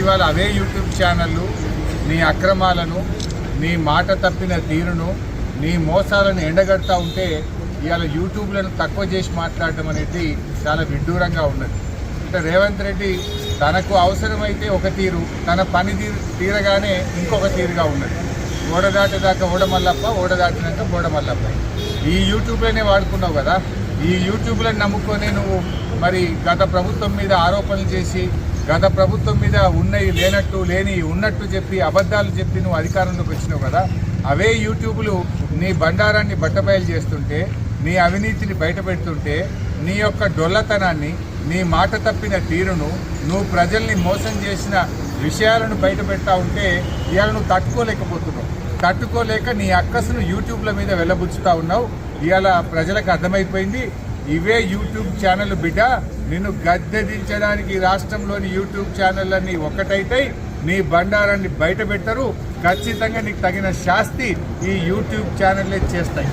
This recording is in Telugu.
ఇవాళ అవే యూట్యూబ్ ఛానళ్ళు నీ అక్రమాలను, నీ మాట తప్పిన తీరును, నీ మోసాలను ఎండగడతా ఉంటే ఇవాళ యూట్యూబ్లను తక్కువ చేసి మాట్లాడడం అనేది చాలా విడ్డూరంగా ఉన్నది. అంటే రేవంత్ రెడ్డి తనకు అవసరమైతే ఒక తీరు, తన పని తీరగానే ఇంకొక తీరుగా ఉన్నది. ఓడదాటేదాకా ఓడమల్లప్ప, ఓడదాటినాక బోడమల్లప్ప. ఈ యూట్యూబ్లోనే వాడుకున్నావు కదా. ఈ యూట్యూబ్లను నమ్ముకొని నువ్వు మరి గత ప్రభుత్వం మీద ఆరోపణలు చేసి, గత ప్రభుత్వం మీద ఉన్నవి లేనట్టు, లేని ఉన్నట్టు చెప్పి, అబద్ధాలు చెప్పి నువ్వు అధికారంలోకి వచ్చినావు కదా. అవే యూట్యూబ్లు నీ బండారాన్ని బట్టబయలు చేస్తుంటే, నీ అవినీతిని బయటపెడుతుంటే, నీ యొక్క డొల్లతనాన్ని, నీ మాట తప్పిన తీరును, నువ్వు ప్రజల్ని మోసం చేసిన విషయాలను బయటపెడతా ఉంటే ఇవాళ నువ్వు తట్టుకోలేకపోతున్నావు. తట్టుకోలేక నీ అక్కసును యూట్యూబ్ల మీద వెళ్ళబుచ్చుతా ఉన్నావు. ఇవాళ ప్రజలకు అర్థమైపోయింది, ఇవే యూట్యూబ్ ఛానల్ బిడ్డ నిన్ను గద్దె దించడానికి రాష్ట్రంలోని యూట్యూబ్ ఛానళ్ళన్నీ ఒక్కటైతే నీ బండారాన్ని బయట పెట్టరు. ఖచ్చితంగా నీకు తగిన శాస్తి ఈ యూట్యూబ్ ఛానళ్ళే చేస్తాయి.